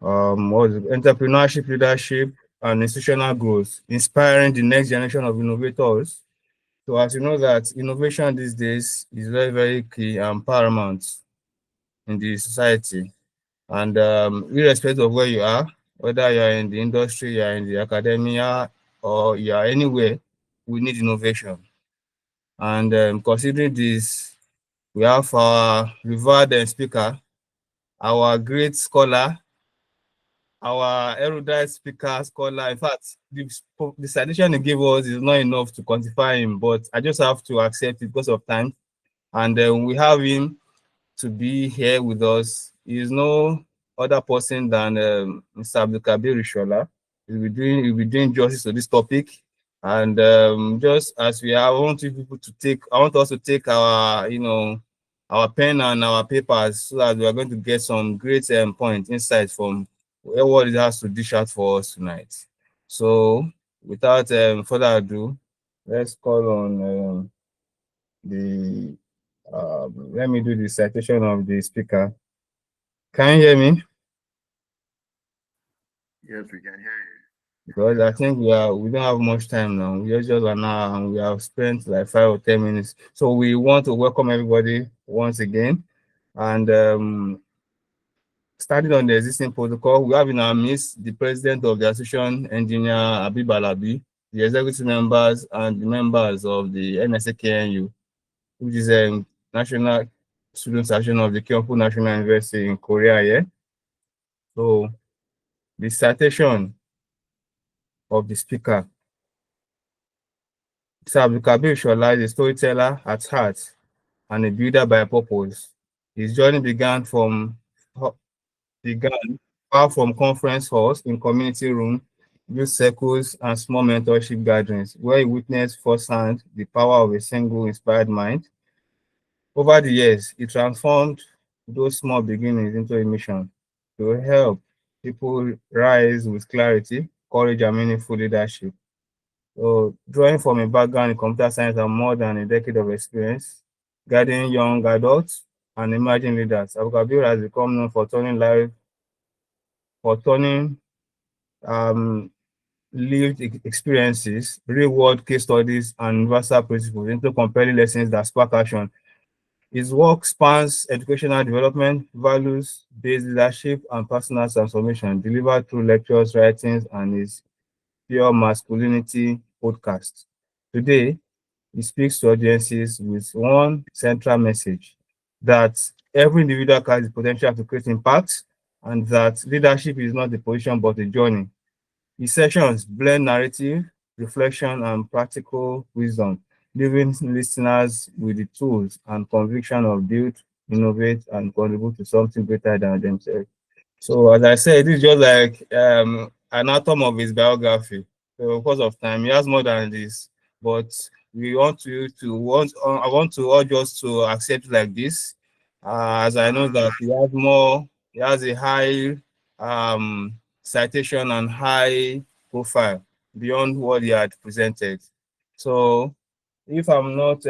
what is it? Entrepreneurship, leadership, and institutional growth, inspiring the next generation of innovators. So as you know that innovation these days is very, very key and paramount in the society. And irrespective of where you are, whether you are in the industry, you are in the academia, or you are anywhere, we need innovation. And considering this, we have our revered speaker, our great scholar, our erudite speaker, scholar. In fact, the citation he gave us is not enough to quantify him, but I just have to accept it because of time. And we have him to be here with us. He is no other person than Mr. Abdulkabir Rishola. He'll be doing justice to this topic. And just as we are, I want us to take our, our pen and our papers so that we are going to get some great point insights from what it has to dish out for us tonight. So, without further ado, let's call on the let me do the citation of the speaker. Can you hear me? Yes, we can hear you. Because I think we don't have much time now. We are just an hour and we have spent like 5 or 10 minutes. So we want to welcome everybody once again. And starting on the existing protocol, we have in our midst the president of the association, engineer Abib Alabi, the executive members and the members of the NSAKNU, which is a national student section of the Kyoto National University in Korea. Yeah. So the citation of the speaker. Sir Abdulkabir Shola is a storyteller at heart and a builder by purpose. His journey began far from conference halls, in community rooms, youth circles, and small mentorship gatherings, where he witnessed firsthand the power of a single inspired mind. Over the years, he transformed those small beginnings into a mission to help people rise with clarity, courage, and meaningful leadership. So, drawing from a background in computer science and more than a decade of experience, guiding young adults and emerging leaders, Abu Kabir has become known for turning um, lived experiences, real-world case studies, and universal principles into compelling lessons that spark action. His work spans educational development, values-based leadership, and personal transformation, delivered through lectures, writings, and his Pure Masculinity podcast. Today, he speaks to audiences with one central message, that every individual has the potential to create impact, and that leadership is not a position but a journey. His sessions blend narrative, reflection, and practical wisdom, leaving listeners with the tools and conviction of build, innovate, and contribute to something greater than themselves. So as I said, this is just like an atom of his biography. So because of time, he has more than this. But we want you to want I want to urge us to accept it like this. As I know that he has a high citation and high profile beyond what he had presented. So if I'm not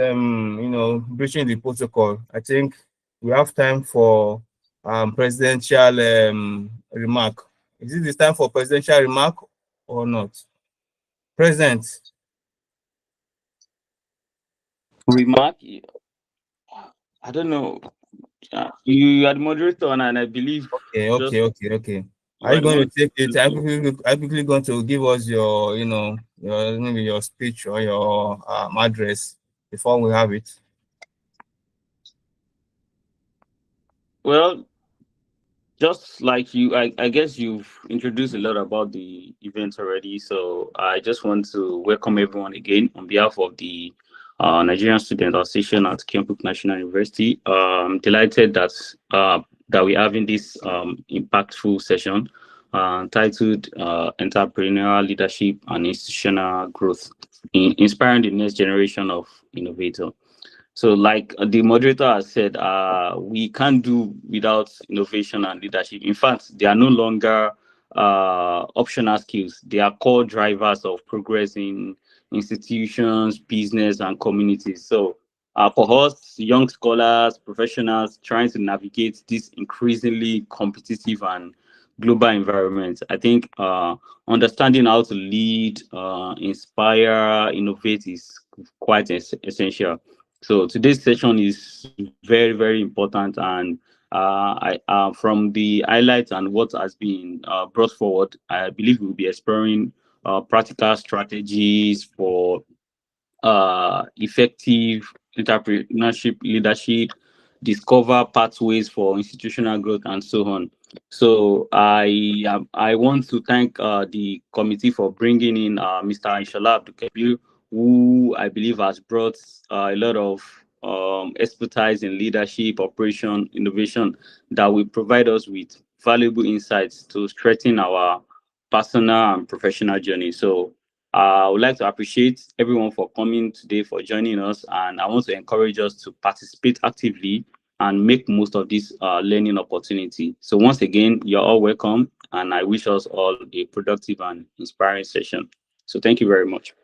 breaching the protocol, I think we have time for presidential remark. Is it this time for presidential remark or not? President. Remark, I don't know. You are the moderator, and I believe just Okay. you Are you are the going to one take it? to. Are you quickly going to give us your, your maybe your speech or your address before we have it? Well, just like you, I guess you've introduced a lot about the event already. So I just want to welcome everyone again on behalf of the Nigerian Student Association at Kyoto National University. Delighted that we're having this impactful session titled Entrepreneurial Leadership and Institutional Growth, inspiring the next generation of innovators. So, like the moderator has said, we can't do without innovation and leadership. In fact, they are no longer optional skills. They are core drivers of progress in institutions, business, and communities. So, for us, young scholars, professionals trying to navigate this increasingly competitive and global environment. I think understanding how to lead, inspire, innovate is quite essential. So today's session is very, very important, and from the highlights and what has been brought forward, I believe we'll be exploring practical strategies for effective entrepreneurship leadership, discover pathways for institutional growth, and so on. So I want to thank the committee for bringing in Mr. Inshallah Abdul, who I believe has brought a lot of expertise in leadership, operation, innovation that will provide us with valuable insights to strengthen our personal and professional journey. So I would like to appreciate everyone for coming today, for joining us, and I want to encourage us to participate actively and make most of this learning opportunity. So once again, you're all welcome, and I wish us all a productive and inspiring session. So thank you very much.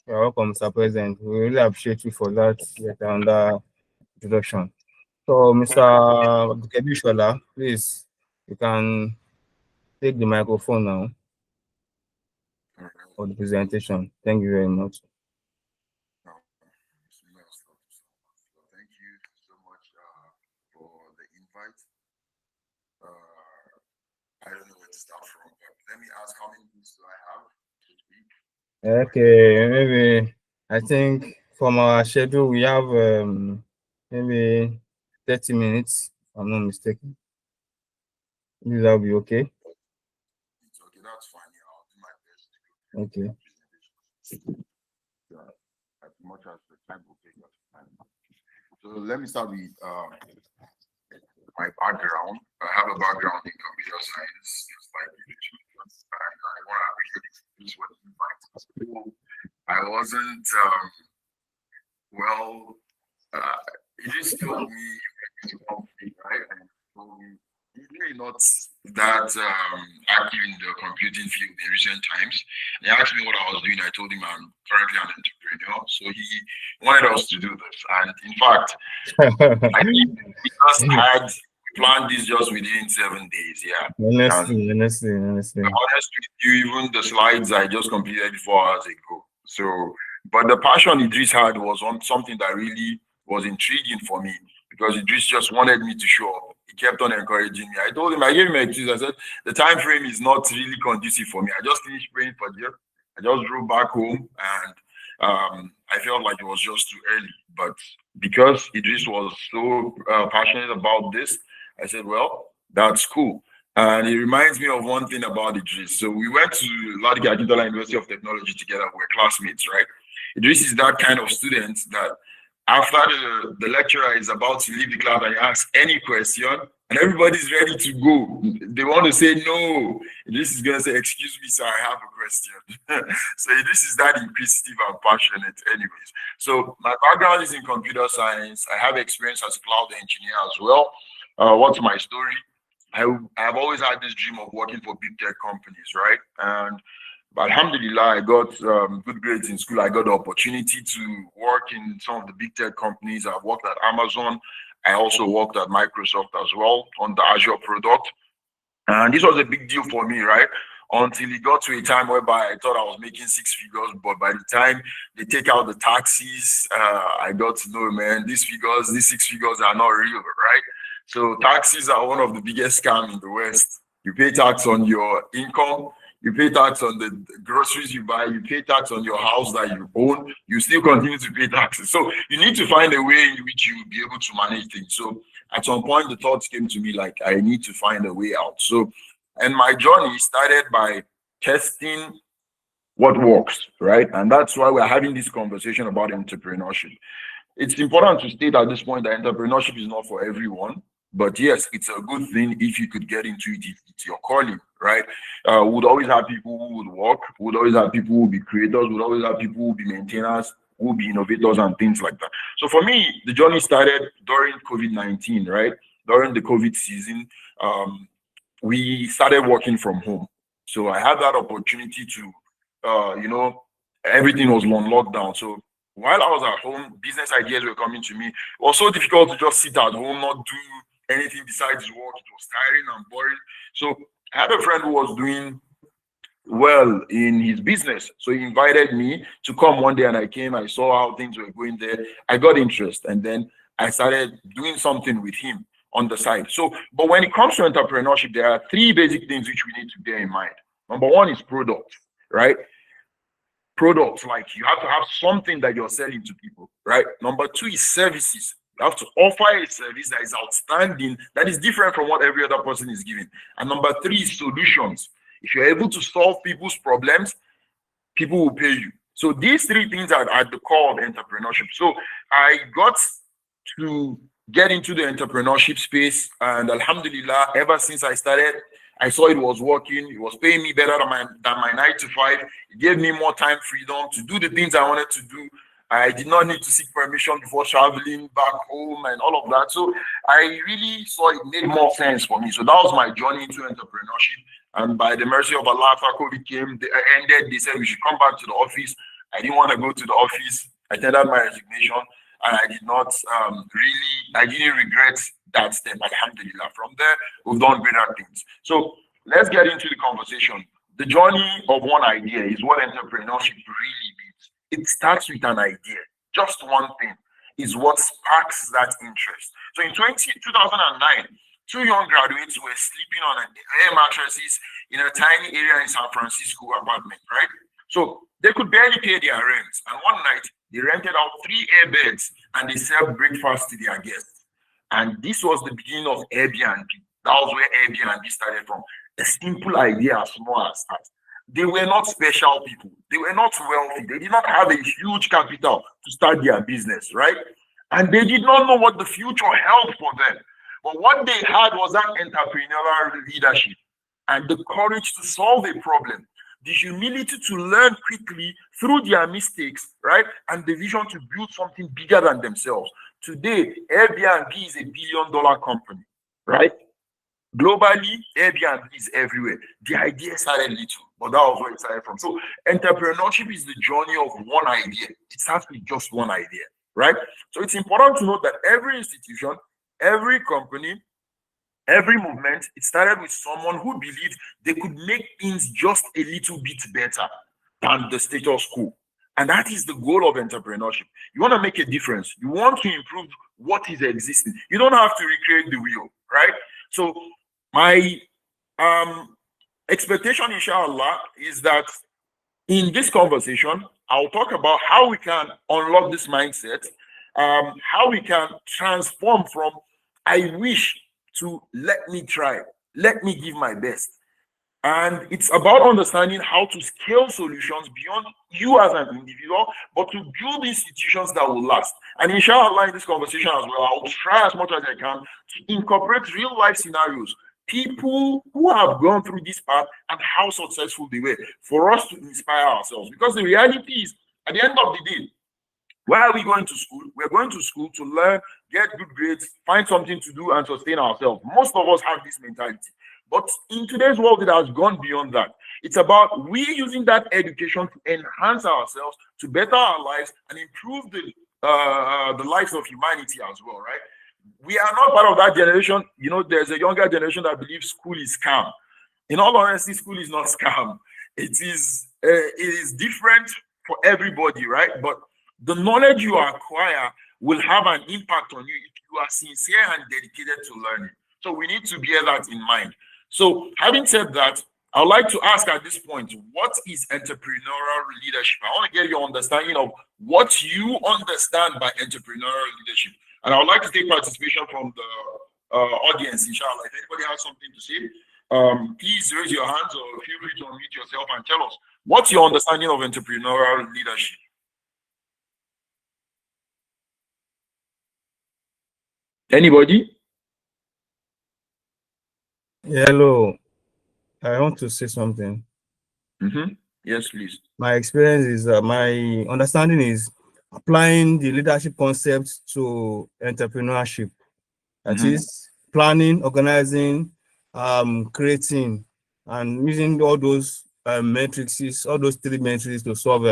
You're welcome, Mr. President. We really appreciate you for that introduction. So, Mr. Shola, please, you can take the microphone now for the presentation. Thank you very much. Thank you so much for the invite. I don't know where to start from, but let me ask, how many minutes do I have to speak? Okay, maybe I think from our schedule we have maybe 30 minutes, if I'm not mistaken. Will that be okay? It's okay, that's fine. Yeah, I'll do my best to Okay. as much as the time will take us time. So let me start with my background. I have a background in computer science, just like you mentioned, and I want to appreciate this what you invite. I wasn't well. It just told me something, right? And told me he's really not that active in the computing field in recent times. And he asked me what I was doing. I told him I'm currently an entrepreneur. So he wanted us to do this. And in fact, I think we just had planned this just within 7 days. Yeah. And honestly. honest with you, even the slides I just completed 4 hours ago. So, but the passion Idris had was on something that really was intriguing for me because Idris just wanted me to show up. He kept on encouraging me. I told him, I gave him an excuse. I said, the time frame is not really conducive for me. I just finished praying for you. I just drove back home and I felt like it was just too early. But because Idris was so passionate about this, I said, well, that's cool. And it reminds me of one thing about Idris. So we went to Ladiga Akintola University of Technology together. We're classmates, right? Idris is that kind of student that after the lecturer is about to leave the class and he asks any question, and everybody's ready to go. They want to say no. This is going to say, excuse me, sir, I have a question. So this is that inquisitive and passionate anyways. So my background is in computer science. I have experience as a cloud engineer as well. What's my story? I've always had this dream of working for big tech companies, right? And but alhamdulillah, I got good grades in school. I got the opportunity to work in some of the big tech companies. I've worked at Amazon. I also worked at Microsoft as well on the Azure product. And this was a big deal for me, right? Until it got to a time whereby I thought I was making six figures, but by the time they take out the taxes, I got to know, man, these six figures are not real, right? So taxes are one of the biggest scams in the West. You pay tax on your income, you pay tax on the groceries you buy, you pay tax on your house that you own, you still continue to pay taxes. So you need to find a way in which you will be able to manage things. So at some point, the thoughts came to me like, I need to find a way out. So, and my journey started by testing what works, right? And that's why we're having this conversation about entrepreneurship. It's important to state at this point that entrepreneurship is not for everyone. But yes, it's a good thing if you could get into it, if it's your calling, right? We would always have people who would work, we would always have people who would be creators, we would always have people who would be maintainers, who would be innovators and things like that. So for me, the journey started during COVID-19, right? During the COVID season, we started working from home. So I had that opportunity to, everything was on lockdown. So while I was at home, business ideas were coming to me. It was so difficult to just sit at home, not do anything besides work. It was tiring and boring. So I had a friend who was doing well in his business. So he invited me to come one day, and I came. I saw how things were going there. I got interest, and then I started doing something with him on the side. So, but when it comes to entrepreneurship, there are three basic things which we need to bear in mind. Number one is product, right? Products, like you have to have something that you're selling to people, right? Number two is services. You have to offer a service that is outstanding, that is different from what every other person is giving. And number three is solutions. If you're able to solve people's problems, people will pay you. So these three things are at the core of entrepreneurship. So I got to get into the entrepreneurship space, and alhamdulillah, ever since I started, I saw it was working. It was paying me better than my 9 to 5. It gave me more time freedom to do the things I wanted to do. I did not need to seek permission before traveling back home and all of that. So I really saw it made more sense for me. So that was my journey into entrepreneurship. And by the mercy of Allah, after COVID came, they ended. They said we should come back to the office. I didn't want to go to the office. I tendered my resignation, and I did not I didn't regret that step, alhamdulillah. From there, we've done greater things. So let's get into the conversation. The journey of one idea is what entrepreneurship really means. It starts with an idea. Just one thing is what sparks that interest. So in 2009, two young graduates were sleeping on air mattresses in a tiny area in San Francisco apartment, right? So they could barely pay their rent. And one night, they rented out 3 air beds and they served breakfast to their guests. And this was the beginning of Airbnb. That was where Airbnb started from. A simple idea as small as that. They were not special people. They were not wealthy. They did not have a huge capital to start their business, right? And they did not know what the future held for them. But what they had was that entrepreneurial leadership and the courage to solve a problem, the humility to learn quickly through their mistakes, right? And the vision to build something bigger than themselves. Today, Airbnb is a billion-dollar company, right? Globally, Airbnb is everywhere. The idea started little, but that was where it started from. So entrepreneurship is the journey of one idea. It starts with just one idea, right? So it's important to note that every institution, every company, every movement, it started with someone who believed they could make things just a little bit better than the status quo. And that is the goal of entrepreneurship. You want to make a difference. You want to improve what is existing. You don't have to recreate the wheel, right? So my expectation, inshallah, is that in this conversation, I'll talk about how we can unlock this mindset, how we can transform from I wish to let me try, let me give my best. And it's about understanding how to scale solutions beyond you as an individual, but to build institutions that will last. And inshallah, in this conversation as well, I'll try as much as I can to incorporate real life scenarios, people who have gone through this path and how successful they were, for us to inspire ourselves. Because the reality is, at the end of the day, why are we going to school? We're going to school to learn, get good grades, find something to do, and sustain ourselves. Most of us have this mentality. But in today's world, it has gone beyond that. It's about we using that education to enhance ourselves, to better our lives, and improve the lives of humanity as well, right? We are not part of that generation. You know, there's a younger generation that believes school is scam. In all honesty, school is not scam. It is different for everybody, right? But the knowledge you acquire will have an impact on you if you are sincere and dedicated to learning. So we need to bear that in mind. So having said that, I would like to ask at this point, what is entrepreneurial leadership? I want to get your understanding of what you understand by entrepreneurial leadership. And I would like to take participation from the audience, inshallah. If anybody has something to say, please raise your hands or feel free to unmute yourself and tell us, what's your understanding of entrepreneurial leadership? Anybody? Hello, I want to say something. Yes, please. My experience is, my understanding is applying the leadership concepts to entrepreneurship. That is planning, organizing, creating, and using all those matrices, all those 3 matrices to solve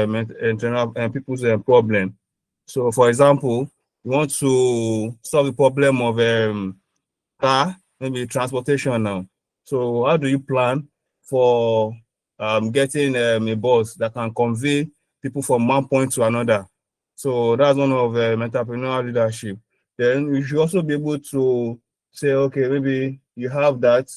people's problem. So, for example, you want to solve the problem of car, maybe transportation now. So, how do you plan for getting a bus that can convey people from one point to another? So, that's one of entrepreneurial leadership. Then you should also be able to say, okay, maybe you have that.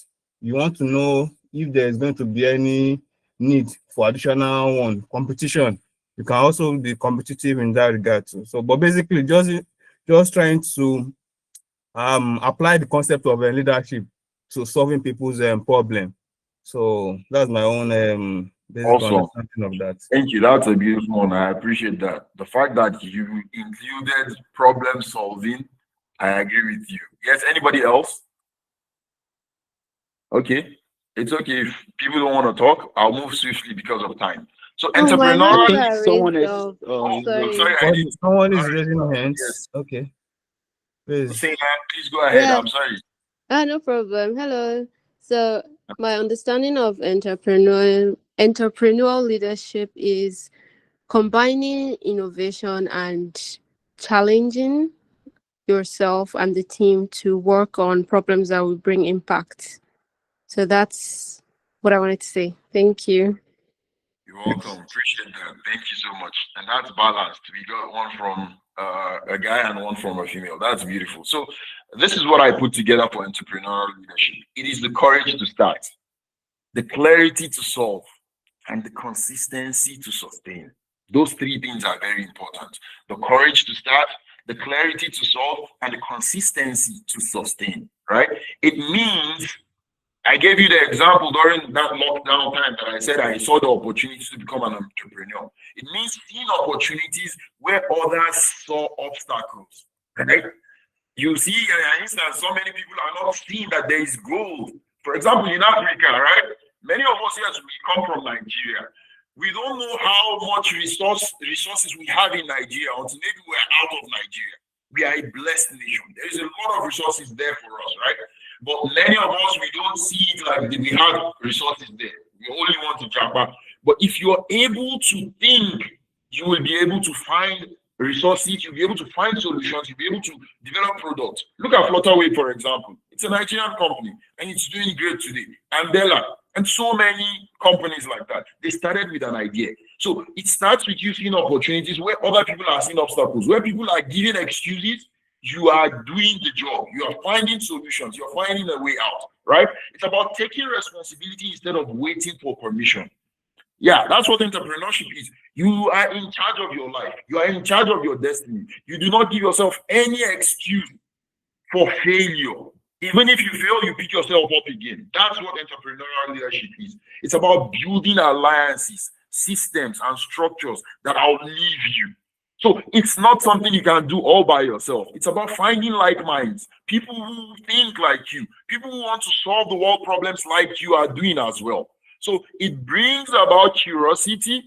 You want to know if there's going to be any need for additional competition. You can also be competitive in that regard too. So, but basically, just trying to apply the concept of leadership to solving people's problem. So that's my own basic Awesome. understanding of that. Thank you. That's a beautiful one. I appreciate that. The fact that you included problem solving, I agree with you. Yes, anybody else? Okay. It's okay if people don't want to talk. I'll move swiftly because of time. So Oh, my entrepreneurial. hands I think are someone raised else. up. Sorry, Sorry. I did. Someone is Sorry. raising Yes. hands. Okay. Please. Say that. Please go ahead. Yeah. I'm sorry. No problem. Hello. So my understanding of entrepreneurial leadership is combining innovation and challenging yourself and the team to work on problems that will bring impact. So that's what I wanted to say. Thank you. You're welcome. Appreciate that. Thank you so much. And that's balanced. We got one from a guy and one from a female. That's beautiful. So this is what I put together for entrepreneurial leadership. It is the courage to start, the clarity to solve, and the consistency to sustain. Those three things are very important. The courage to start, the clarity to solve, and the consistency to sustain, right? It means I gave you the example during that lockdown time that I said I saw the opportunity to become an entrepreneur. It means seeing opportunities where others saw obstacles, right? You see, for instance, so many people are not seeing that there is gold. For example, in Africa, right? Many of us here, we come from Nigeria. We don't know how much resources we have in Nigeria until maybe we're out of Nigeria. We are a blessed nation. There is a lot of resources there for us, right? But many of us, we don't see it like we have resources there. We only want to jump back. But if you're able to think, you will be able to find resources, you'll be able to find solutions, you'll be able to develop products. Look at Flutterwave, for example. It's a Nigerian company and it's doing great today. Andela, and so many companies like that. They started with an idea. So it starts with you seeing opportunities where other people are seeing obstacles, where people are giving excuses. You are doing the job. You are finding solutions. You're finding a way out, right? It's about taking responsibility instead of waiting for permission. Yeah, that's what entrepreneurship is. You are in charge of your life. You are in charge of your destiny. You do not give yourself any excuse for failure. Even if you fail, you pick yourself up again. That's what entrepreneurial leadership is. It's about building alliances, systems, and structures that outlive you. So it's not something you can do all by yourself. It's about finding like minds, people who think like you, people who want to solve the world problems like you are doing as well. So it brings about curiosity.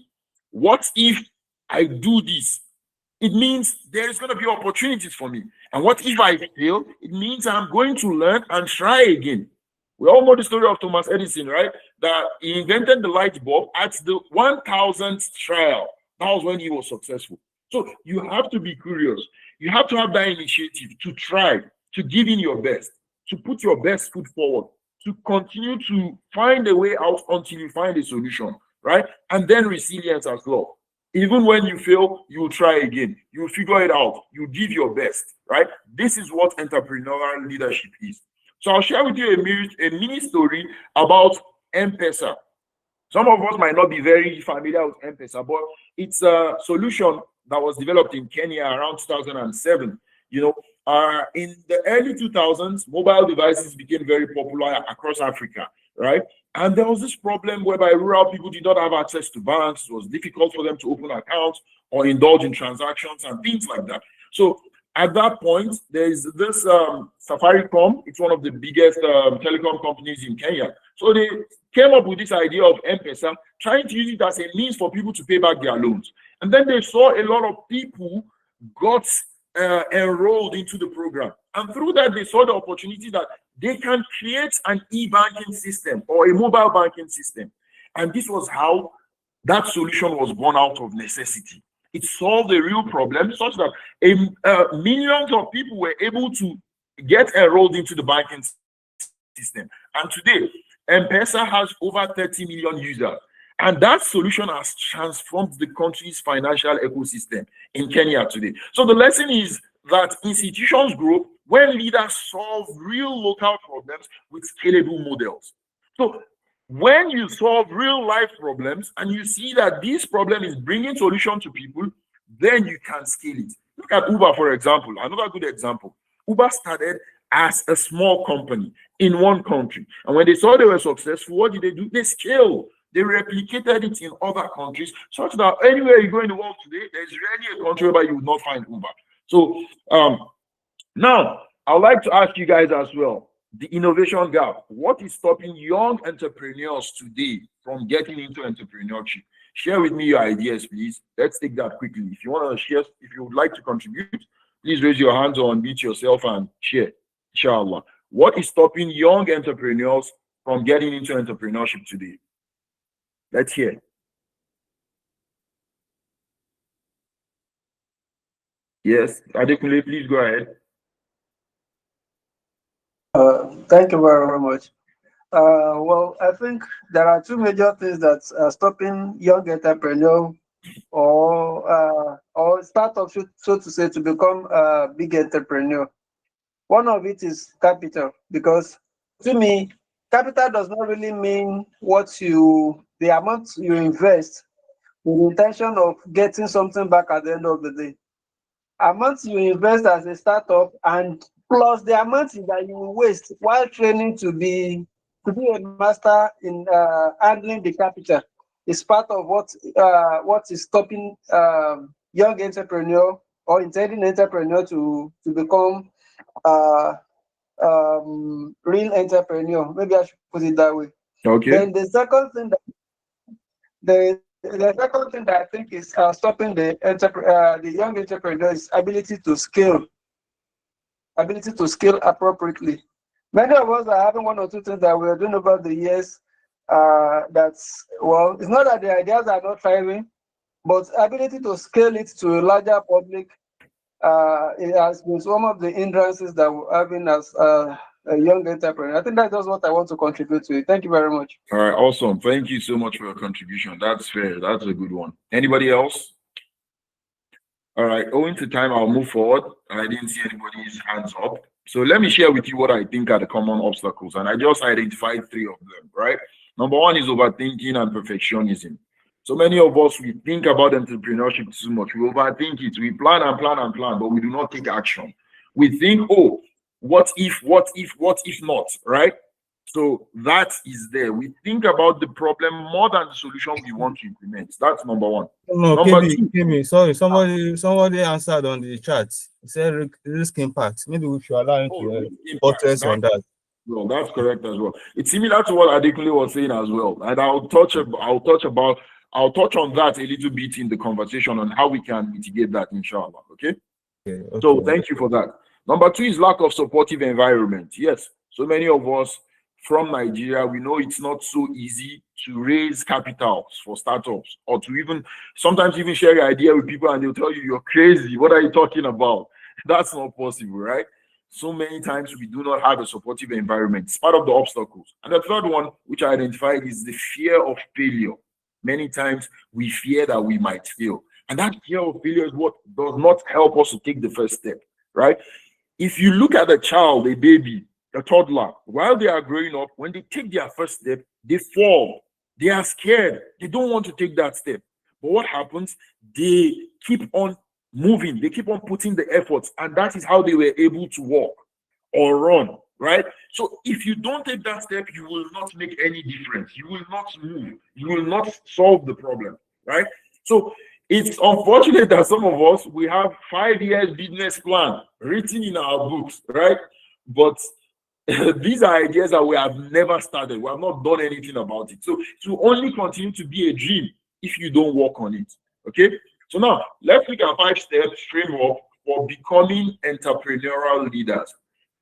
What if I do this? It means there is going to be opportunities for me. And what if I fail? It means I'm going to learn and try again. We all know the story of Thomas Edison, right? That he invented the light bulb at the 1000th trial. That was when he was successful. So you have to be curious. You have to have that initiative to try, to give in your best, to put your best foot forward, to continue to find a way out until you find a solution, right? And then resilience as well. Even when you fail, you will try again. You will figure it out. You give your best, right? This is what entrepreneurial leadership is. So I'll share with you a mini story about M-Pesa. Some of us might not be very familiar with M-Pesa, but it's a solution that was developed in Kenya around 2007. You know, in the early 2000s, mobile devices became very popular across Africa, right? And there was this problem whereby rural people did not have access to banks. It was difficult for them to open accounts or indulge in transactions and things like that. So at that point, there is this Safaricom. It's one of the biggest telecom companies in Kenya. So they came up with this idea of M-Pesa, trying to use it as a means for people to pay back their loans. And then they saw a lot of people got enrolled into the program. And through that, they saw the opportunity that they can create an e-banking system or a mobile banking system. And this was how that solution was born out of necessity. It solved a real problem such that millions of people were able to get enrolled into the banking system. And today, M-Pesa has over 30 million users. And that solution has transformed the country's financial ecosystem in Kenya today. So the lesson is that institutions grow when leaders solve real local problems with scalable models. So when you solve real life problems and you see that this problem is bringing solution to people, then you can scale it. Look at Uber, for example, another good example. Uber started as a small company in one country. And when they saw they were successful, what did they do? They scaled. They replicated it in other countries, such that anywhere you go in the world today, there's rarely a country where you would not find Uber. So now I would like to ask you guys as well, the innovation gap. What is stopping young entrepreneurs today from getting into entrepreneurship? Share with me your ideas, please. Let's take that quickly. If you want to share, if you would like to contribute, please raise your hands or unmute yourself and share, inshallah. What is stopping young entrepreneurs from getting into entrepreneurship today? Let's hear. Yes, Adekunle, please go ahead. Thank you very much. Well, I think there are two major things that are stopping young entrepreneurs or startups, so to say, to become a big entrepreneur. One of it is capital, because to me, capital does not really mean the amount you invest with the intention of getting something back at the end of the day. Amount you invest as a startup and plus the amount that you will waste while training to be a master in handling the capital is part of what is stopping young entrepreneur or intending entrepreneur to become real entrepreneur. Maybe I should put it that way. Okay. Then the second thing that I think is stopping the young entrepreneur is ability to scale appropriately. Many of us are having one or two things that we're doing over the years. It's not that the ideas are not thriving, but ability to scale it to a larger public it has been some of the hindrances that we're having as a young entrepreneur. I think that's just what I want to contribute to it. Thank you very much. All right, awesome. Thank you so much for your contribution. That's fair. That's a good one. Anybody else? All right, owing to time, I'll move forward. I didn't see anybody's hands up. So let me share with you what I think are the common obstacles. And I just identified 3 of them, right? Number 1 is overthinking and perfectionism. So many of us, we think about entrepreneurship too much. We overthink it. We plan and plan and plan, but we do not take action. We think, oh, what if not, right? So that is there. We think about the problem more than the solution we want to implement. That's number 1. No, Number Kemi, sorry, somebody answered on the chat. He said risk impact. Maybe we should allow him to buttress on that. Well, that's correct as well. It's similar to what Adekunle was saying as well, and I'll touch on that a little bit in the conversation on how we can mitigate that, inshallah. Okay. So thank you for that. Number 2 is lack of supportive environment. Yes, so many of us from Nigeria, we know it's not so easy to raise capital for startups, or to sometimes even share your idea with people and they'll tell you, you're crazy. What are you talking about? That's not possible, right? So many times we do not have a supportive environment. It's part of the obstacles. And the third one, which I identified, is the fear of failure. Many times we fear that we might fail. And that fear of failure is what does not help us to take the first step, right? If you look at a child, a baby, a toddler, while they are growing up, when they take their first step, they fall. They are scared. They don't want to take that step. But what happens? They keep on moving. They keep on putting the efforts. And that is how they were able to walk or run, right? So if you don't take that step, you will not make any difference. You will not move. You will not solve the problem, right? So it's unfortunate that some of us, we have 5 years business plan written in our books, right? But these are ideas that we have never started. We have not done anything about it. So it will only continue to be a dream if you don't work on it. Okay. So now let's look at 5-step framework for becoming entrepreneurial leaders.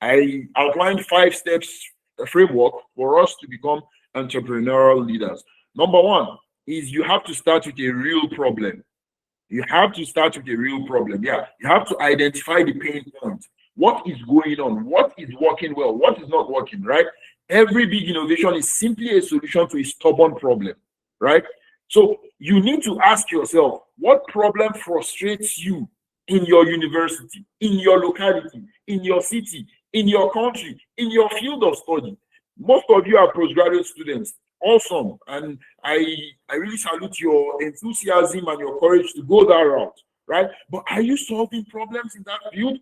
I outlined 5 steps framework for us to become entrepreneurial leaders. Number 1 is you have to start with a real problem. You have to start with a real problem. Yeah, you have to identify the pain point. What is going on? What is working well? What is not working, right? Every big innovation is simply a solution to a stubborn problem, right? So you need to ask yourself, what problem frustrates you in your university, in your locality, in your city, in your country, in your field of study? Most of you are postgraduate students. Awesome. And I really salute your enthusiasm and your courage to go that route, right? But are you solving problems in that field?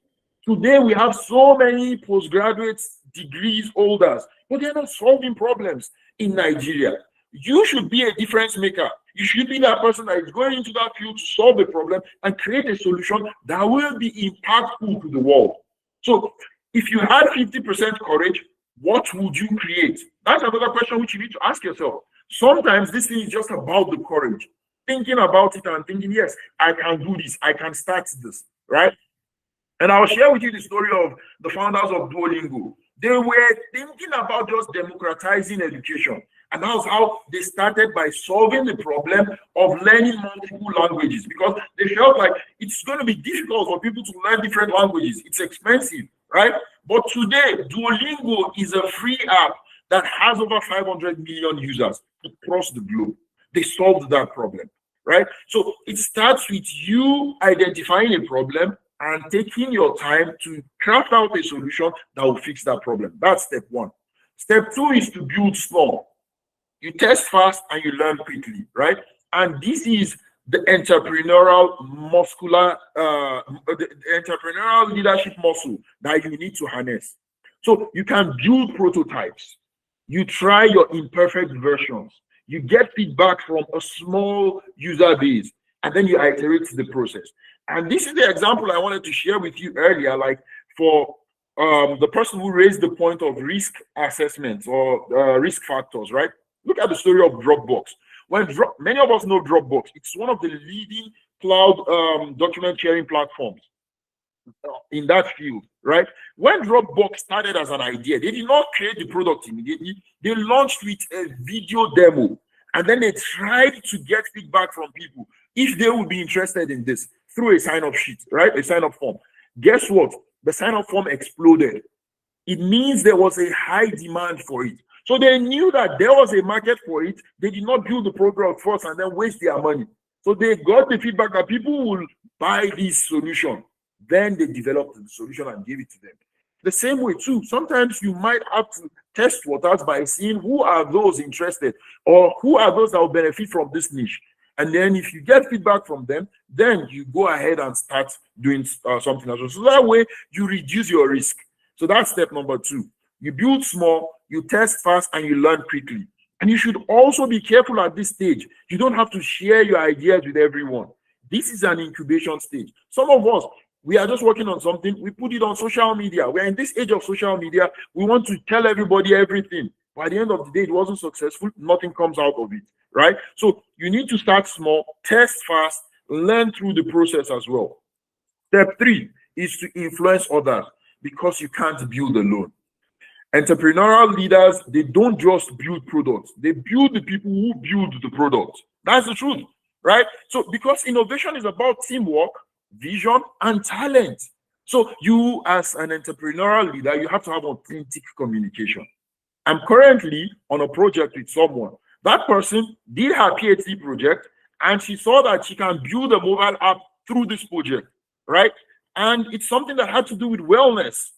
Today, we have so many postgraduate degrees holders, but they're not solving problems in Nigeria. You should be a difference maker. You should be that person that is going into that field to solve the problem and create a solution that will be impactful to the world. So if you had 50% courage, what would you create? That's another question which you need to ask yourself. Sometimes this thing is just about the courage. Thinking about it and thinking, yes, I can do this. I can start this, right? And I'll share with you the story of the founders of Duolingo. They were thinking about just democratizing education. And that's how they started, by solving the problem of learning multiple languages, because they felt like it's going to be difficult for people to learn different languages. It's expensive, right? But today, Duolingo is a free app that has over 500 million users across the globe. They solved that problem, right? So it starts with you identifying a problem and taking your time to craft out a solution that will fix that problem. That's step one. Step two is to build small. You test fast and you learn quickly, right? And this is the entrepreneurial the entrepreneurial leadership muscle that you need to harness. So you can build prototypes. You try your imperfect versions. You get feedback from a small user base, and then you iterate the process. And this is the example I wanted to share with you earlier, like for the person who raised the point of risk assessments or risk factors, right? Look at the story of Dropbox. Many of us know Dropbox. It's one of the leading cloud document sharing platforms in that field, right? When Dropbox started as an idea, they did not create the product immediately. They launched with a video demo, and then they tried to get feedback from people if they would be interested in this through a sign-up sheet, right? A sign-up form. Guess what? The sign-up form exploded. It means there was a high demand for it. So they knew that there was a market for it. They did not build the product first and then waste their money. So they got the feedback that people will buy this solution. Then they developed the solution and gave it to them. The same way too, sometimes you might have to test waters by seeing who are those interested or who are those that will benefit from this niche. And then if you get feedback from them, then you go ahead and start doing something as well. So that way you reduce your risk. So that's step number two. You build small, you test fast, and you learn quickly. And you should also be careful at this stage. You don't have to share your ideas with everyone. This is an incubation stage. Some of us, we are just working on something, we put it on social media. We are in this age of social media. We want to tell everybody everything. By the end of the day, it wasn't successful. Nothing comes out of it, right? So you need to start small, test fast, learn through the process as well. Step three is to influence others, because you can't build alone. Entrepreneurial leaders, they don't just build products. They build the people who build the product. That's the truth, right? So because innovation is about teamwork, vision, and talent. So you as an entrepreneurial leader, you have to have authentic communication. I'm currently on a project with someone. That person did her PhD project, and she saw that she can build a mobile app through this project, right? And it's something that had to do with wellness.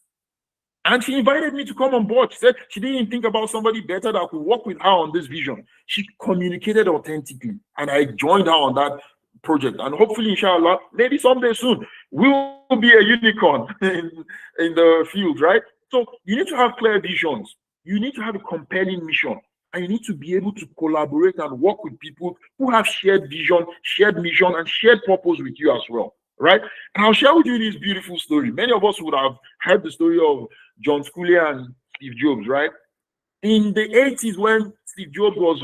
And she invited me to come on board. She said she didn't think about somebody better that could work with her on this vision. She communicated authentically, and I joined her on that project. And hopefully, inshallah, maybe someday soon, we'll be a unicorn in the field, right? So you need to have clear visions. You need to have a compelling mission. And you need to be able to collaborate and work with people who have shared vision, shared mission, and shared purpose with you as well, right? And I'll share with you this beautiful story. Many of us would have heard the story of John Sculley and Steve Jobs, right? In the 80s, when Steve Jobs was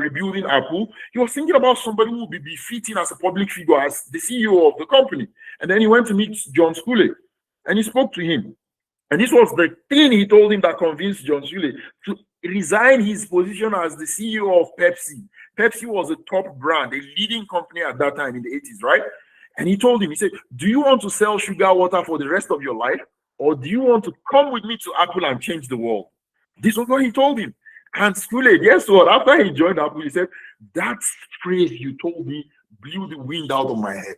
rebuilding Apple, he was thinking about somebody who would be befitting as a public figure, as the CEO of the company. And then he went to meet John Sculley, and he spoke to him. And this was the thing he told him that convinced John Sculley to resign his position as the CEO of Pepsi, Pepsi was a top brand, a leading company at that time in the 80s, right? And he told him, he said, do you want to sell sugar water for the rest of your life? Or do you want to come with me to Apple and change the world? This was what he told him. And Skule, guess what? After he joined Apple, he said, that phrase you told me blew the wind out of my head.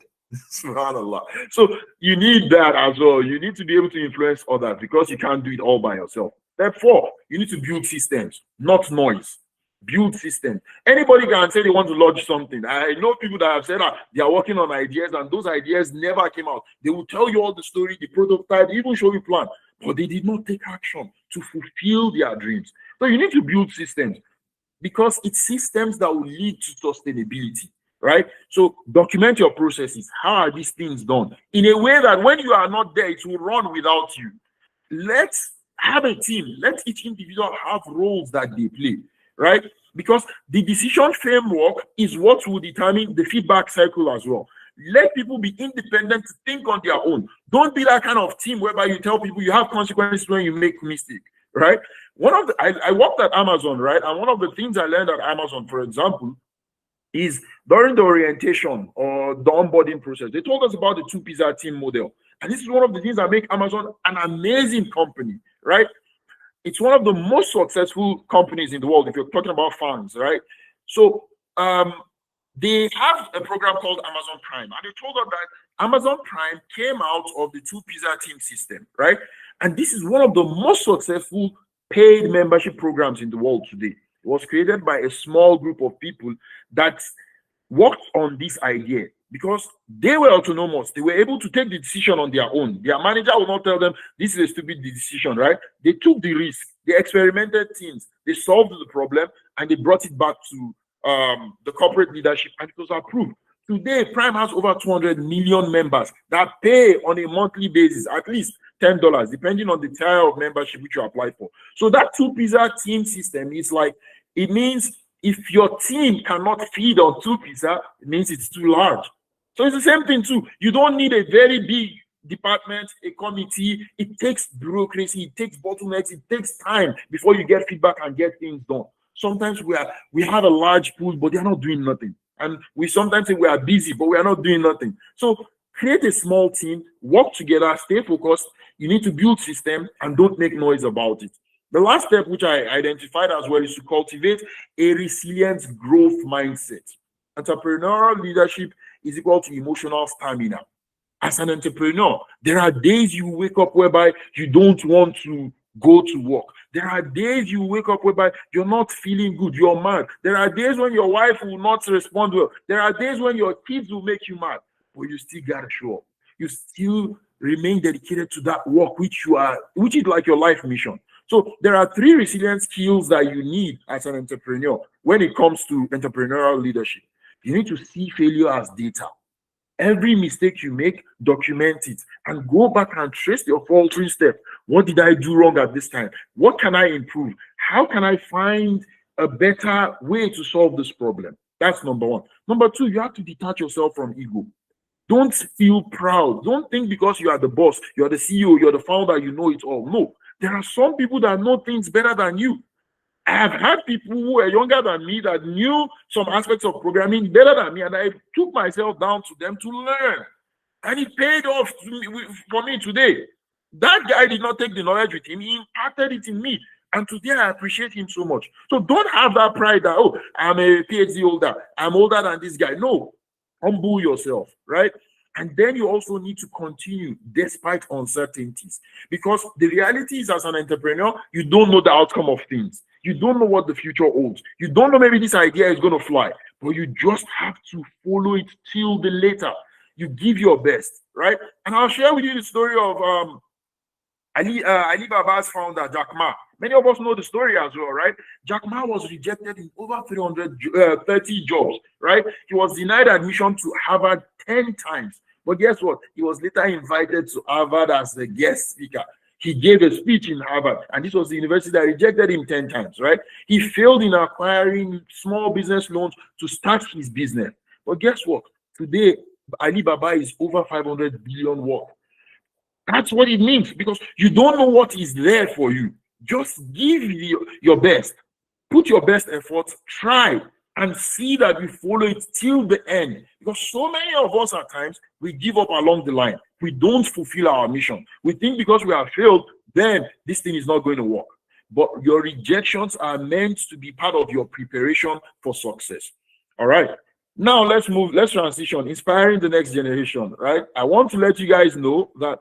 Subhanallah. So you need that as well. You need to be able to influence others because you can't do it all by yourself. Therefore, you need to build systems, not noise. Build systems. Anybody can say they want to launch something. I know people that have said they are working on ideas and those ideas never came out. They will tell you all the story, the prototype, even show you plan, but they did not take action to fulfill their dreams. So you need to build systems because it's systems that will lead to sustainability, right? So document your processes. How are these things done? In a way that when you are not there, it will run without you. Let's have a team. Let each individual have roles that they play, right? Because the decision framework is what will determine the feedback cycle as well. Let people be independent to think on their own. Don't be that kind of team whereby you tell people you have consequences when you make mistake, right? I worked at Amazon, right? And one of the things I learned at Amazon, for example, is during the orientation or the onboarding process, they told us about the 2-pizza team model. And this is one of the things that make Amazon an amazing company, right? It's one of the most successful companies in the world if you're talking about fans, right? So they have a program called Amazon Prime, and they told us that Amazon Prime came out of the 2-pizza team system, right? And this is one of the most successful paid membership programs in the world today. It was created by a small group of people that worked on this idea because they were autonomous. They were able to take the decision on their own. Their manager will not tell them this is a stupid decision, right? They took the risk. They experimented things. They solved the problem and they brought it back to the corporate leadership and it was approved. Today, Prime has over 200 million members that pay on a monthly basis, at least $10, depending on the tier of membership which you apply for. So that 2-pizza team system is like, it means if your team cannot feed on 2 pizza, it means it's too large. So it's the same thing too. You don't need a very big department, a committee. It takes bureaucracy, it takes bottlenecks, it takes time before you get feedback and get things done. Sometimes we have a large pool, but they're not doing nothing. And we sometimes say we are busy, but we are not doing nothing. So create a small team, work together, stay focused. You need to build system and don't make noise about it. The last step, which I identified as well, is to cultivate a resilient growth mindset. Entrepreneurial leadership is equal to emotional stamina. As an entrepreneur, there are days you wake up whereby you don't want to go to work. There are days you wake up whereby you're not feeling good, you're mad. There are days when your wife will not respond well. There are days when your kids will make you mad, but you still gotta show up. You still remain dedicated to that work which is like your life mission. So there are 3 resilient skills that you need as an entrepreneur when it comes to entrepreneurial leadership. You need to see failure as data. Every mistake you make, document it and go back and trace your faltering step. What did I do wrong at this time? What can I improve? How can I find a better way to solve this problem? That's number 1. Number 2, you have to detach yourself from ego. Don't feel proud. Don't think because you are the boss, you're the CEO, you're the founder, you know it all. No, there are some people that know things better than you. I have had people who were younger than me that knew some aspects of programming better than me, and I took myself down to them to learn. And it paid off for me today. That guy did not take the knowledge with him. He imparted it in me. And today I appreciate him so much. So don't have that pride that, oh, I'm a PhD holder. I'm older than this guy. No, humble yourself, right? And then you also need to continue despite uncertainties. Because the reality is, as an entrepreneur, you don't know the outcome of things. You don't know what the future holds. You don't know maybe this idea is going to fly, but you just have to follow it till the later. You give your best, right? And I'll share with you the story of Alibaba's founder, Jack Ma. Many of us know the story as well, right? Jack Ma was rejected in over 330 jobs, right? He was denied admission to Harvard 10 times. But guess what? He was later invited to Harvard as a guest speaker. He gave a speech in Harvard, and this was the university that rejected him 10 times, right? He failed in acquiring small business loans to start his business. But guess what? Today, Alibaba is over 500 billion worth. That's what it means, because you don't know what is there for you. Just give your best. Put your best effort, try, and see that we follow it till the end. Because so many of us at times, we give up along the line. We don't fulfill our mission. We think because we have failed, then this thing is not going to work. But your rejections are meant to be part of your preparation for success. All right. Now let's transition, inspiring the next generation, right? I want to let you guys know that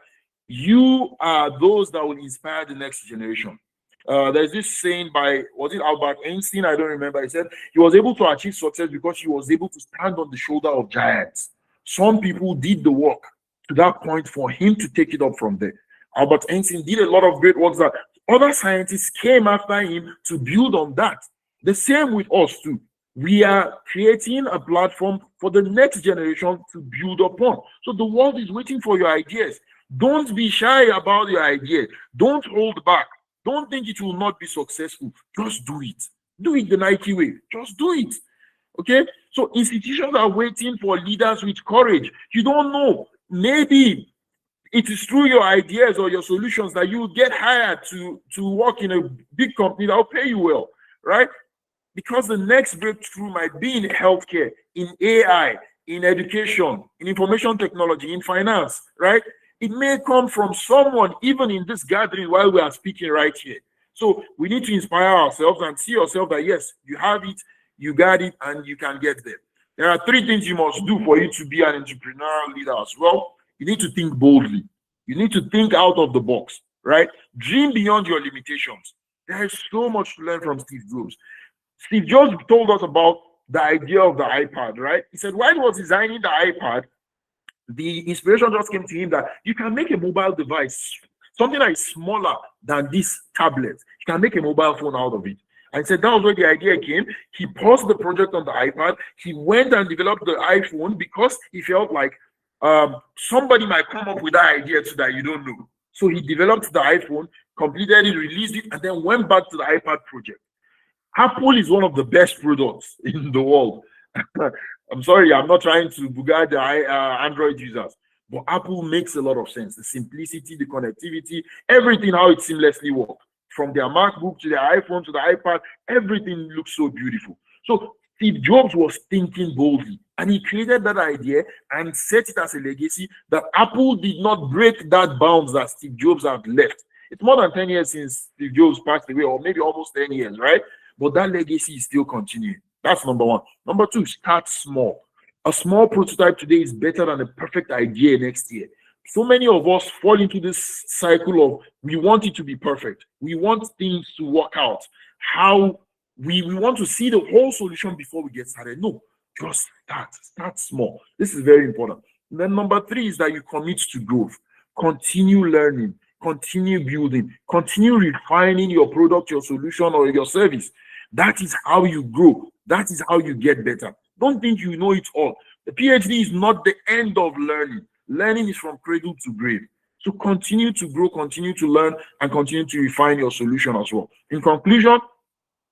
you are those that will inspire the next generation. There's this saying by, was it Albert Einstein? I don't remember. He said he was able to achieve success because he was able to stand on the shoulder of giants. Some people did the work to that point for him to take it up from there. Albert Einstein did a lot of great works that other scientists came after him to build on that. The same with us too. We are creating a platform for the next generation to build upon. So the world is waiting for your ideas. Don't be shy about your ideas. Don't hold back. Don't think it will not be successful. Just do it. Do it the Nike way. Just do it. Okay? So institutions are waiting for leaders with courage. You don't know. Maybe it is through your ideas or your solutions that you get hired to work in a big company that will pay you well, right? Because the next breakthrough might be in healthcare, in AI, in education, in information technology, in finance, right? It may come from someone, even in this gathering while we are speaking right here. So we need to inspire ourselves and see yourself that, yes, you have it, you got it, and you can get there. There are 3 things you must do for you to be an entrepreneurial leader as well. You need to think boldly. You need to think out of the box, right? Dream beyond your limitations. There is so much to learn from Steve Jobs. Steve Jobs told us about the idea of the iPad, right? He said while he was designing the iPad, the inspiration just came to him that you can make a mobile device, something that is smaller than this tablet. You can make a mobile phone out of it. And he said that was where the idea came. He paused the project on the iPad. He went and developed the iPhone because he felt like somebody might come up with that idea too that you don't know. So he developed the iPhone, completed it, released it, and then went back to the iPad project. Apple is one of the best products in the world. I'm sorry, I'm not trying to bugger the Android users, but Apple makes a lot of sense. The simplicity, the connectivity, everything, how it seamlessly works. From their MacBook to their iPhone to the iPad, everything looks so beautiful. So Steve Jobs was thinking boldly, and he created that idea and set it as a legacy that Apple did not break that bounds that Steve Jobs had left. It's more than 10 years since Steve Jobs passed away, or maybe almost 10 years, right? But that legacy is still continuing. That's number 1. Number 2, start small. A small prototype today is better than a perfect idea next year. So many of us fall into this cycle of we want it to be perfect. We want things to work out. How we want to see the whole solution before we get started. No, just start small. This is very important. And then number 3 is that you commit to growth. Continue learning, continue building, continue refining your product, your solution, or your service. That is how you grow. That is how you get better. Don't think you know it all. The PhD is not the end of learning. Learning is from cradle to grave. So continue to grow, continue to learn, and continue to refine your solution as well. In conclusion,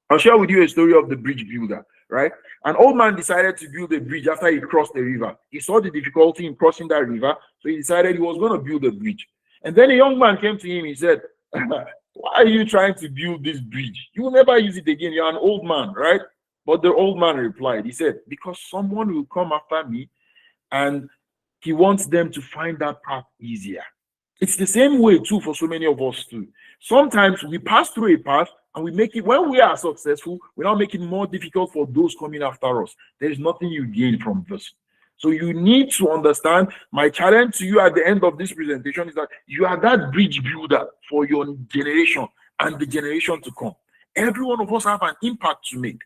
I'll share with you a story of the bridge builder, right? An old man decided to build a bridge after he crossed the river. He saw the difficulty in crossing that river, so he decided he was going to build a bridge. And then a young man came to him. He said, why are you trying to build this bridge? You will never use it again. You're an old man, right? But the old man replied, he said, because someone will come after me and he wants them to find that path easier. It's the same way too for so many of us too. Sometimes we pass through a path and we make it, when we are successful, we now make it more difficult for those coming after us. There is nothing you gain from this. So you need to understand, my challenge to you at the end of this presentation is that you are that bridge builder for your generation and the generation to come. Every one of us have an impact to make.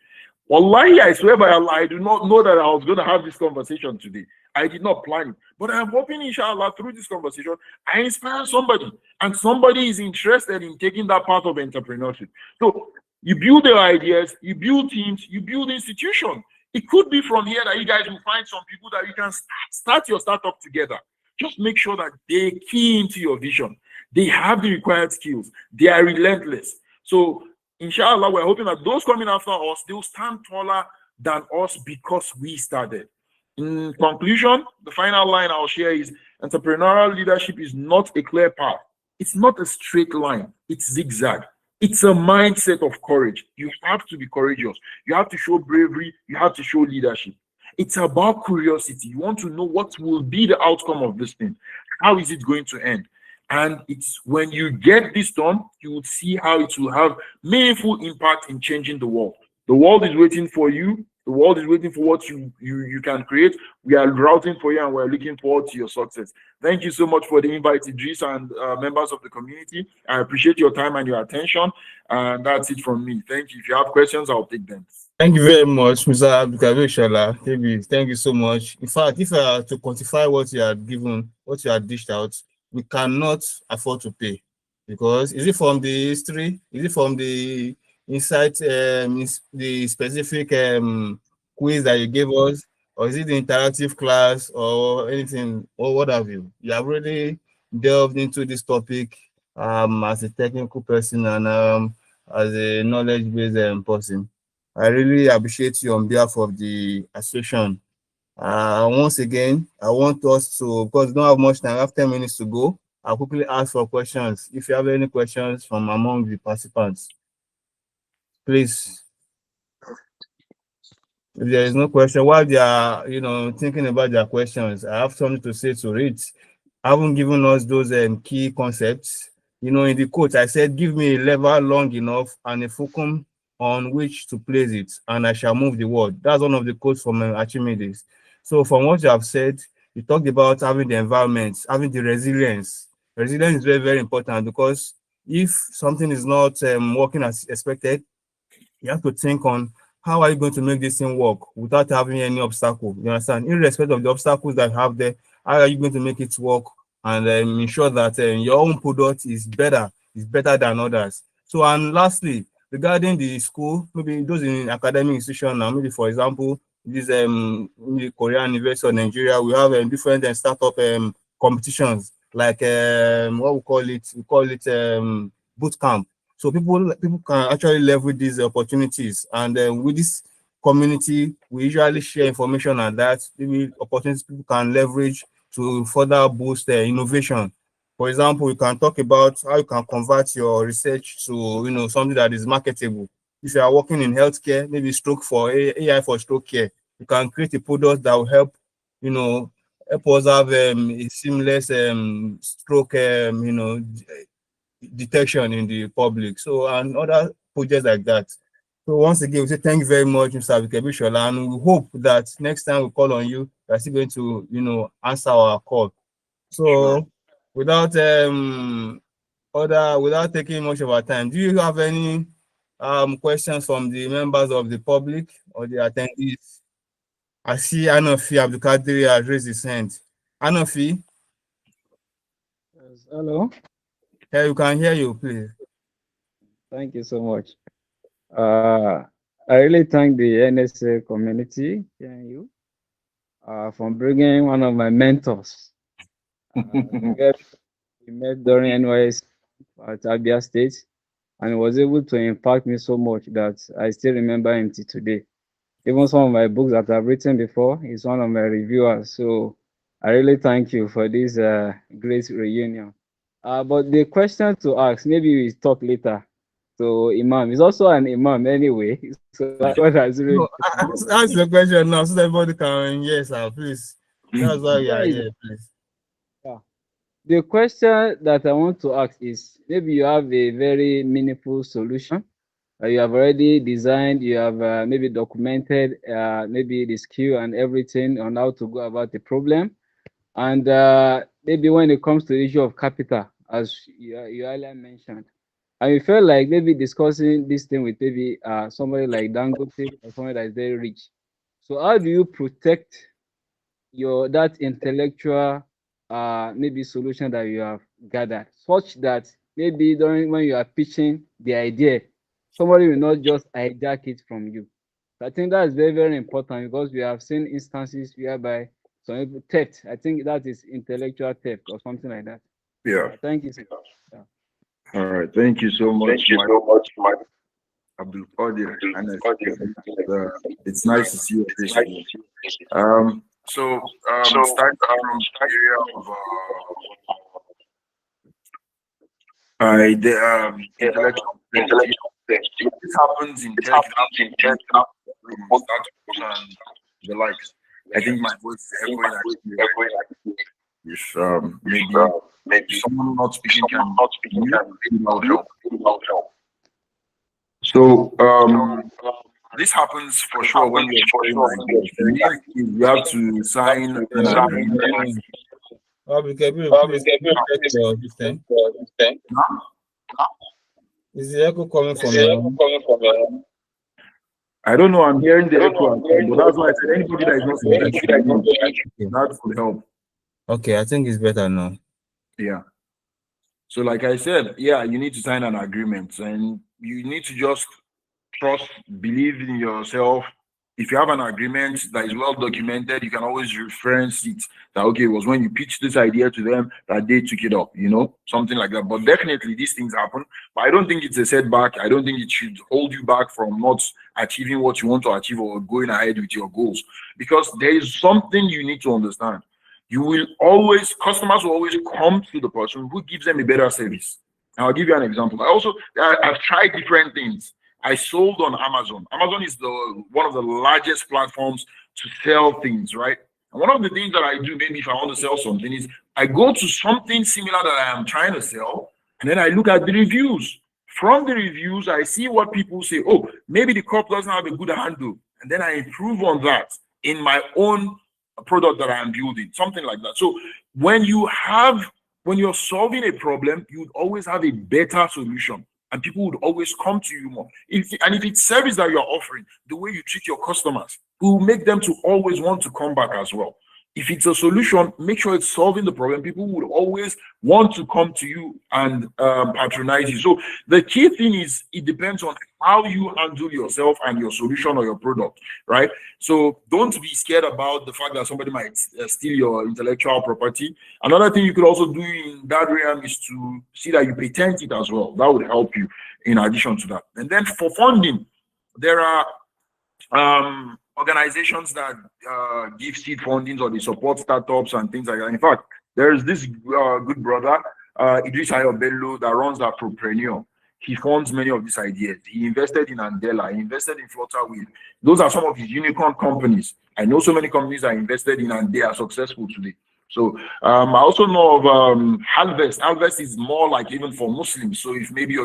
Wallahi, I swear by Allah, I do not know that I was going to have this conversation today. I did not plan it. But I'm hoping, inshallah, through this conversation, I inspire somebody. And somebody is interested in taking that part of entrepreneurship. So you build your ideas, you build teams, you build institutions. It could be from here that you guys will find some people that you can start your startup together. Just make sure that they key into your vision. They have the required skills. They are relentless. So inshallah, we're hoping that those coming after us, they will stand taller than us because we started. In conclusion, the final line I'll share is entrepreneurial leadership is not a clear path. It's not a straight line. It's zigzag. It's a mindset of courage. You have to be courageous. You have to show bravery. You have to show leadership. It's about curiosity. You want to know what will be the outcome of this thing. How is it going to end? And it's when you get this done, you will see how it will have meaningful impact in changing the world. The world is waiting for you. The world is waiting for what you can create. We are routing for you and we're looking forward to your success. Thank you so much for the invite, Idris, and members of the community. I appreciate your time and your attention. And that's it from me. Thank you. If you have questions, I'll take them. Thank you very much, Mr. Abdulkadir Shala. Thank you so much. In fact, if I are to quantify what you are given, what you are dished out, we cannot afford to pay, because is it from the history? Is it from the insight, the specific quiz that you gave us, or is it the interactive class or anything, or what have you? You have really delved into this topic as a technical person and as a knowledge-based person. I really appreciate you on behalf of the association. Once again, I want us to, because we don't have much time, I have 10 minutes to go. I'll quickly ask for questions. If you have any questions from among the participants, please. If there is no question, while they are, thinking about their questions, I have something to say to it. I haven't given us those key concepts. In the quote, I said, give me a lever long enough and a fulcrum on which to place it, and I shall move the world. That's one of the quotes from Archimedes. So from what you have said, you talked about having the environment, having the resilience. Resilience is very, very important, because if something is not working as expected, you have to think on how are you going to make this thing work without having any obstacle. You understand? Irrespective of the obstacles that you have there, how are you going to make it work and ensure that your own product is better than others? So, and lastly, regarding the school, maybe those in academic institution now, maybe for example, this maybe Korean University of Nigeria, we have different startup competitions, like what we call it boot camp. So people can actually leverage these opportunities, and with this community, we usually share information, and that maybe opportunities people can leverage to further boost innovation. For example, we can talk about how you can convert your research to something that is marketable. If you are working in healthcare, maybe stroke for AI for stroke care, you can create a product that will help us have a seamless stroke detection in the public. So, and other projects like that. So once again, we say thank you very much, Mr. Abdulkadir, and we hope that next time we call on you, you're still going to answer our call. So Sure. without without taking much of our time, do you have any questions from the members of the public or the attendees? I see Anofi Abdulkadir has raised his hand. Anofi, Yes, hello. yeah, you can hear you, please. Thank you so much. I really thank the NSA community hearing you for bringing one of my mentors. We met during NYS at Abia State, and was able to impact me so much that I still remember him till today. Even some of my books that I've written before, he's one of my reviewers. So I really thank you for this great reunion. But the question to ask, maybe we talk later. So Imam is also an Imam anyway. So that what has really No, ask the question now so that everybody can, yes, sir, please. That's why we are yeah, here, please. yeah. The question that I want to ask is, maybe you have a very meaningful solution. You have already designed, you have maybe documented maybe the skill and everything on how to go about the problem. And maybe when it comes to the issue of capital, as you earlier mentioned, and you felt like maybe discussing this thing with maybe somebody like Dangote or somebody that is very rich. So how do you protect that intellectual maybe solution that you have gathered, such that maybe during when you are pitching the idea, somebody will not just hijack it from you? So I think that is very, very important, because we have seen instances whereby some people theft. I think that is intellectual theft or something like that. Yeah. Thank you, sir. Yeah. All right. Thank you so much, Mike Abdul Qadir. And it's nice to see you face again. Starting from the area of Intellectual property. This happens in tech, startups and the likes. I think my voice is echoing. If maybe someone not speaking can mute, maybe that would help. So this happens for sure when you're you have to sign an agreement. Is the echo coming from you? I don't know. I'm hearing the echo, but that's why I said anybody that is not speaking, that would help. Okay, I think it's better now. Yeah. So, like I said, yeah, you need to sign an agreement, and you need to just trust, believe in yourself. If you have an agreement that is well documented, you can always reference it. That okay, it was when you pitched this idea to them that they took it up, something like that. But definitely these things happen. But I don't think it's a setback. I don't think it should hold you back from not achieving what you want to achieve or going ahead with your goals. Because there is something you need to understand. Customers will always come to the person who gives them a better service. And I'll give you an example. I've tried different things. I sold on Amazon. Amazon is one of the largest platforms to sell things, right? And one of the things that I do, maybe if I want to sell something, is I go to something similar that I am trying to sell, and then I look at the reviews. From the reviews, I see what people say. Oh, maybe the cup doesn't have a good handle, and then I improve on that in my own product that I am building, something like that. So when you're solving a problem, you would always have a better solution. And people would always come to you more. If it's service that you're offering, the way you treat your customers will make them to always want to come back as well. If it's a solution, make sure it's solving the problem. People would always want to come to you and patronize you. So the key thing is it depends on how you handle yourself and your solution or your product, right? So don't be scared about the fact that somebody might steal your intellectual property. Another thing you could also do in that realm is to see that you patent it as well. That would help you in addition to that. And then for funding, there are organizations that give seed fundings or they support startups and things like that. In fact, there's this good brother, Idris Ayobello, that runs Entrepreneurial. He funds many of these ideas. He invested in Andela, he invested in Flutterwheel. Those are some of his unicorn companies. I know so many companies are invested in and they are successful today. So I also know of Harvest. Harvest is more like even for Muslims. So if maybe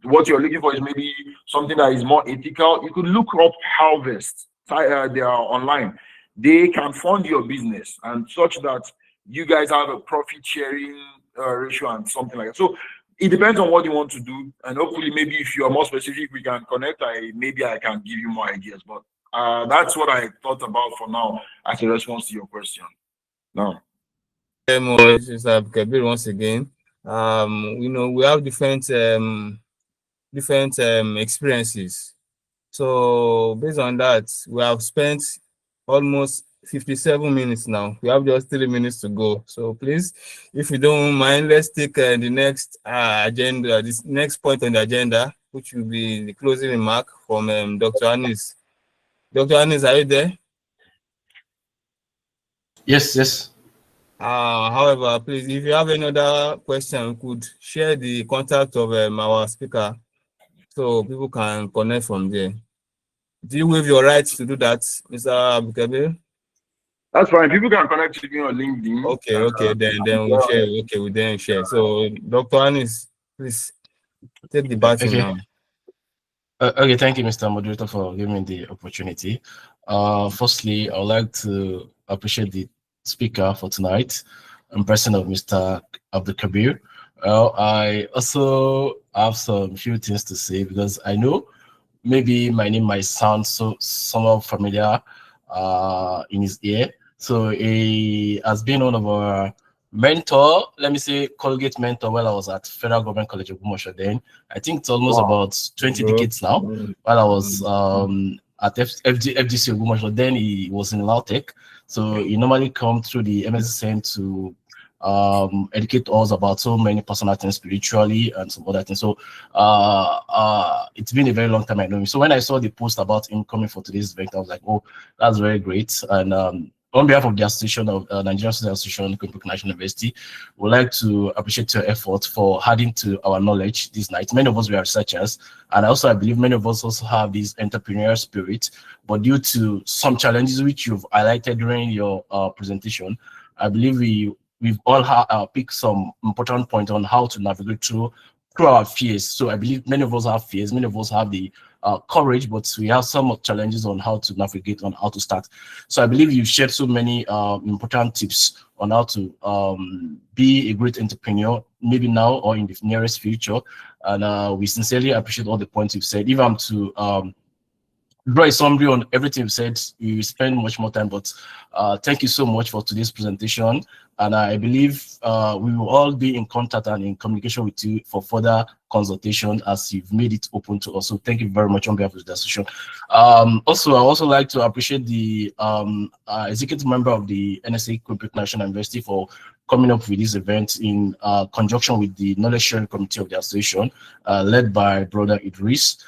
what you're looking for is maybe something that is more ethical, you could look up Harvest. They are online. They can fund your business and such that you guys have a profit sharing ratio and something like that. So it depends on what you want to do. And hopefully, maybe if you are more specific, we can connect. Maybe I can give you more ideas. But that's what I thought about for now as a response to your question. No. Mr. Kabir, once again, we have different experiences. So based on that, we have spent almost 57 minutes now. We have just 3 minutes to go. So please, if you don't mind, let's take the next agenda, this next point on the agenda, which will be the closing remark from Dr. Anis. Dr. Anis, are you there? Yes. However, please, if you have any other question, we could share the contact of our speaker so people can connect from there. Do you waive your rights to do that, Mr. Abukabir? That's fine. People can connect with me on LinkedIn. Okay, then we'll share. Okay, we then share. So, Dr. Anis, please take the baton now. Okay, thank you, Mr. Moderator, for giving me the opportunity. Firstly, I would like to appreciate the speaker for tonight in person of Mr. Abdul Kabir. I also have some few things to say because I know maybe my name might sound somewhat familiar in his ear. So he has been one of our mentor, let me say Colgate mentor while I was at Federal Government College of Gumosha then. I think it's almost about 20 decades now while I was at FGC of Gumosha. Then he was in Lautech. So he normally come through the MSSN to educate us about so many personal things spiritually and some other things. So it's been a very long time I know him. So when I saw the post about him coming for today's event, I was like, oh, that's very great. And on behalf of the Association of Nigerian Student Association, Queen's National University, we'd like to appreciate your effort for adding to our knowledge this night. Many of us were researchers, and also I believe many of us also have this entrepreneurial spirit, but due to some challenges which you've highlighted during your presentation, I believe we've all picked some important points on how to navigate through our fears. So I believe many of us have fears, many of us have the courage, but we have some challenges on how to navigate, on how to start. So I believe you've shared so many important tips on how to be a great entrepreneur, maybe now or in the nearest future. And we sincerely appreciate all the points you've said. If I'm to draw a summary on everything you've said, we spend much more time, but thank you so much for today's presentation. And I believe we will all be in contact and in communication with you for further consultation as you've made it open to us. So thank you very much on behalf of the association. Also, I also like to appreciate the executive member of the NSA Queen's National University for coming up with this event in conjunction with the knowledge sharing committee of the association, led by Brother Idris.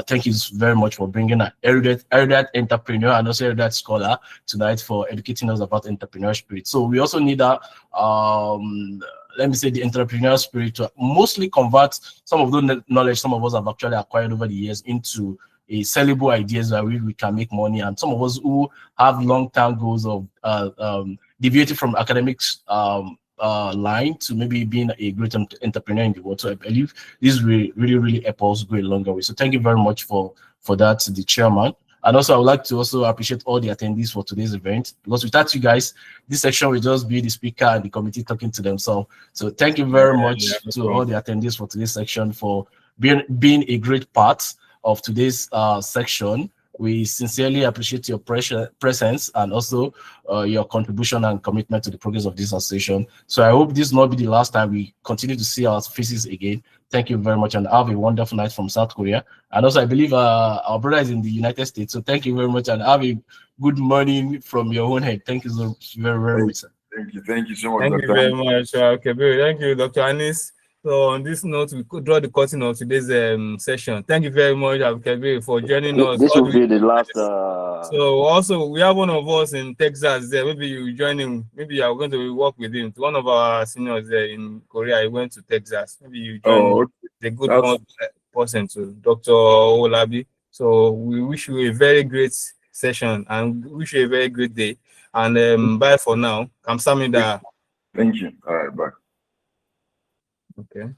Thank you very much for bringing an erudite entrepreneur and also erudite scholar tonight for educating us about entrepreneurial spirit. So we also need that, let me say, the entrepreneurial spirit to mostly convert some of the knowledge some of us have actually acquired over the years into a sellable ideas that we can make money. And some of us who have long-term goals of deviating from academics line to maybe being a great entrepreneur in the world. So I believe this will really help us go a longer way. So thank you very much for that, the chairman. And also I would like to also appreciate all the attendees for today's event, because without you guys, this section will just be the speaker and the committee talking to themselves. So thank you very much to all the attendees for today's section for being a great part of today's section. We sincerely appreciate your presence and also your contribution and commitment to the progress of this association. So I hope this will not be the last time we continue to see our faces again. Thank you very much, and have a wonderful night from South Korea. And also, I believe our brother is in the United States. So thank you very much, and have a good morning from your own head. Thank you so very much, sir. Thank you so much. Thank you very much, Kabir. Thank you, Dr. Anis. So on this note, we could draw the curtain of today's session. Thank you very much, Kabir, for joining us. This will be the last. So also we have one of us in Texas there. Maybe you join him. Maybe you are going to work with him. One of our seniors there in Korea, he went to Texas. Maybe you join him. The good person to Dr. Olabi. So we wish you a very great session and wish you a very great day. And bye for now. Kamsamida. Thank you. All right, bye. Okay.